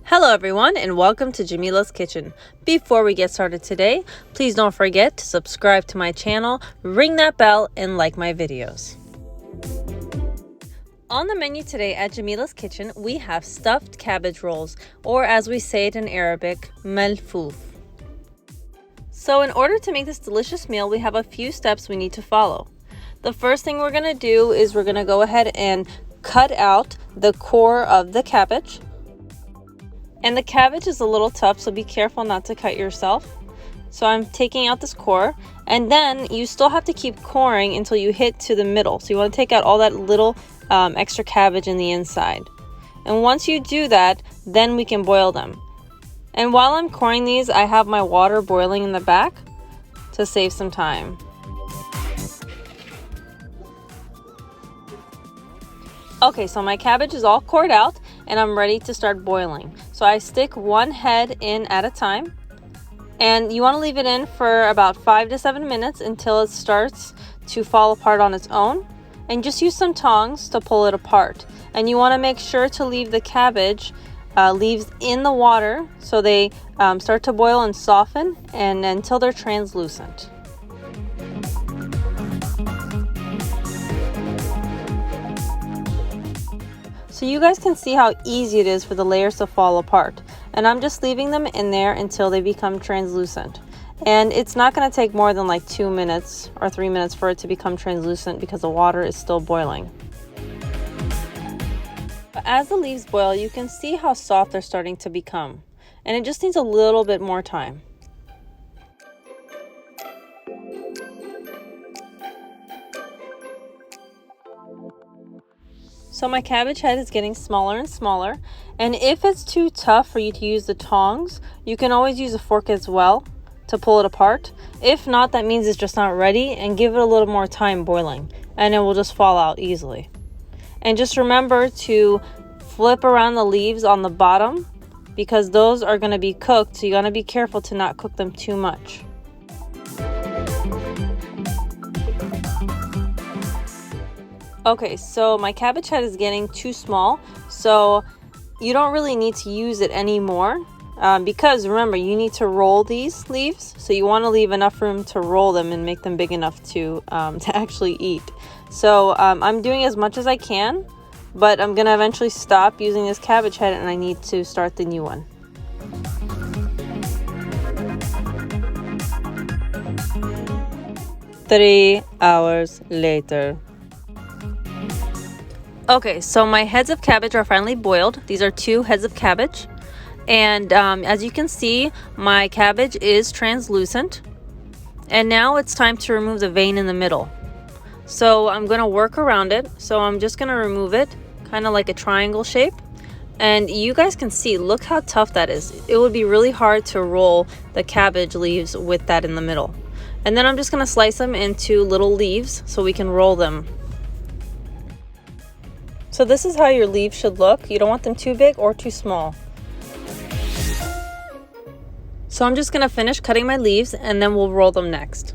Hello everyone and welcome to Jamila's Kitchen. Before we get started today, please don't forget to subscribe to my channel, ring that bell, and like my videos. On the menu today at Jamila's Kitchen, we have stuffed cabbage rolls, or as we say it in Arabic, Malfoof. So in order to make this delicious meal, we have a few steps we need to follow. The first thing we're going to do is we're going to go ahead and cut out the core of the cabbage. And the cabbage is a little tough, so be careful not to cut yourself. So I'm taking out this core, and then you still have to keep coring until you hit to the middle. So you want to take out all that little extra cabbage in the inside. And once you do that, then we can boil them. And while I'm coring these, I have my water boiling in the back to save some time. Okay, so my cabbage is all cored out and I'm ready to start boiling. So I stick one head in at a time, and you want to leave it in for about 5 to 7 minutes until it starts to fall apart on its own, and just use some tongs to pull it apart. And you want to make sure to leave the cabbage leaves in the water so they start to boil and soften and until they're translucent. So you guys can see how easy it is for the layers to fall apart. And I'm just leaving them in there until they become translucent. And it's not going to take more than like 2 minutes or 3 minutes for it to become translucent because the water is still boiling. But as the leaves boil, you can see how soft they're starting to become. And it just needs a little bit more time. So my cabbage head is getting smaller and smaller, and if it's too tough for you to use the tongs, you can always use a fork as well to pull it apart. If not, that means it's just not ready, and give it a little more time boiling and it will just fall out easily. And just remember to flip around the leaves on the bottom because those are going to be cooked, so you got to be careful to not cook them too much. Okay, so my cabbage head is getting too small, so you don't really need to use it anymore because remember, you need to roll these leaves, so you want to leave enough room to roll them and make them big enough to actually eat. So I'm doing as much as I can, but I'm gonna eventually stop using this cabbage head and I need to start the new one. Three hours later. Okay, so my heads of cabbage are finally boiled. These are 2 heads of cabbage. And as you can see, my cabbage is translucent. And now it's time to remove the vein in the middle. So I'm going to work around it. So I'm just going to remove it, kind of like a triangle shape. And you guys can see, look how tough that is. It would be really hard to roll the cabbage leaves with that in the middle. And then I'm just going to slice them into little leaves so we can roll them. So this is how your leaves should look. You don't want them too big or too small. So I'm just going to finish cutting my leaves and then we'll roll them next.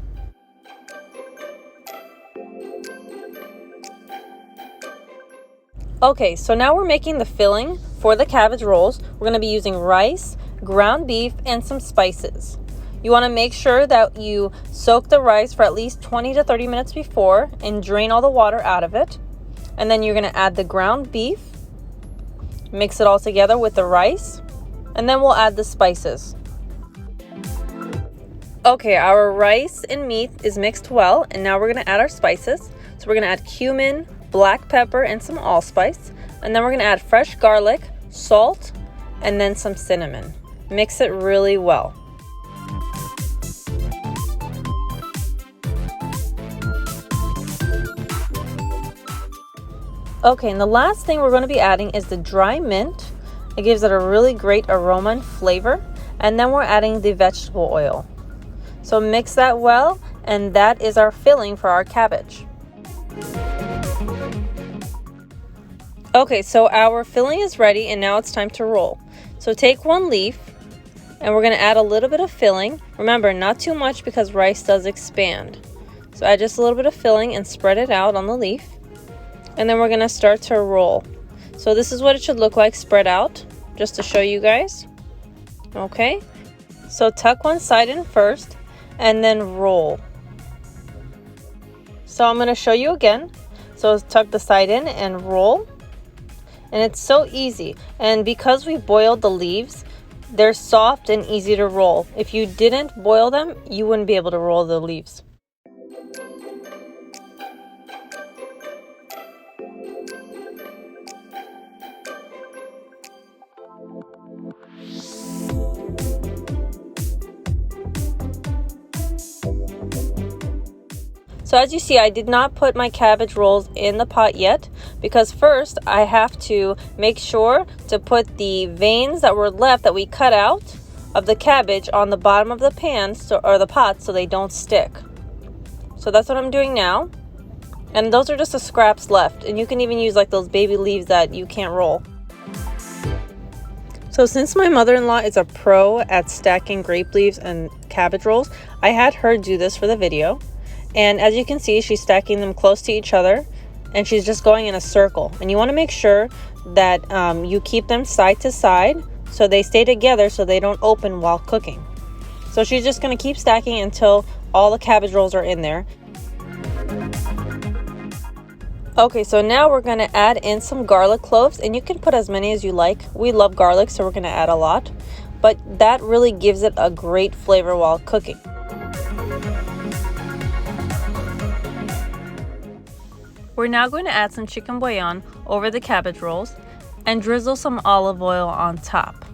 Okay, so now we're making the filling for the cabbage rolls. We're going to be using rice, ground beef, and some spices. You want to make sure that you soak the rice for at least 20 to 30 minutes before and drain all the water out of it. And then you're going to add the ground beef, mix it all together with the rice, and then we'll add the spices. Okay, our rice and meat is mixed well, and now we're going to add our spices. So we're going to add cumin, black pepper, and some allspice. And then we're going to add fresh garlic, salt, and then some cinnamon. Mix it really well. Okay, and the last thing we're going to be adding is the dry mint. It gives it a really great aroma and flavor. And then we're adding the vegetable oil. So mix that well, and that is our filling for our cabbage. Okay, so our filling is ready, and now it's time to roll. So take one leaf, and we're going to add a little bit of filling. Remember, not too much because rice does expand. So add just a little bit of filling and spread it out on the leaf. And then we're going to start to roll. So this is what it should look like spread out. just to show you guys. Okay, so tuck one side in first and then roll. So I'm going to show you again. So tuck the side in and roll. And it's so easy. And because we boiled the leaves, they're soft and easy to roll. If you didn't boil them, you wouldn't be able to roll the leaves. So as you see, I did not put my cabbage rolls in the pot yet because first I have to make sure to put the veins that were left that we cut out of the cabbage on the bottom of the pan or the pot so they don't stick. So that's what I'm doing now. And those are just the scraps left, and you can even use like those baby leaves that you can't roll. So since my mother-in-law is a pro at stacking grape leaves and cabbage rolls, I had her do this for the video. And as you can see, she's stacking them close to each other and she's just going in a circle. And you want to make sure that you keep them side to side so they stay together so they don't open while cooking. So she's just going to keep stacking until all the cabbage rolls are in there. Okay, so now we're going to add in some garlic cloves, and you can put as many as you like. We love garlic, so we're going to add a lot, but that really gives it a great flavor while cooking. We're now going to add some chicken bouillon over the cabbage rolls and drizzle some olive oil on top.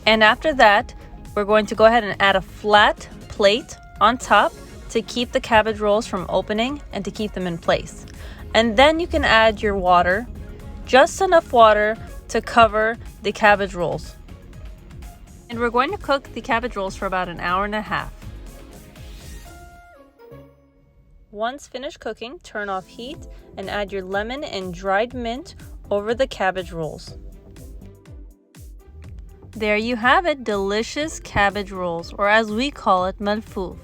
And after that, we're going to go ahead and add a flat plate on top to keep the cabbage rolls from opening and to keep them in place. And then you can add your water, just enough water to cover the cabbage rolls. And we're going to cook the cabbage rolls for about an hour and a half. Once finished cooking, turn off heat and add your lemon and dried mint over the cabbage rolls. There you have it, delicious cabbage rolls, or as we call it, Malfoof.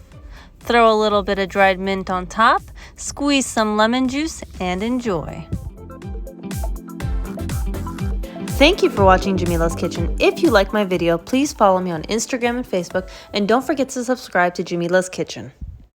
Throw a little bit of dried mint on top, squeeze some lemon juice, and enjoy. Thank you for watching Jamila's Kitchen. If you like my video, please follow me on Instagram and Facebook, and don't forget to subscribe to Jamila's Kitchen.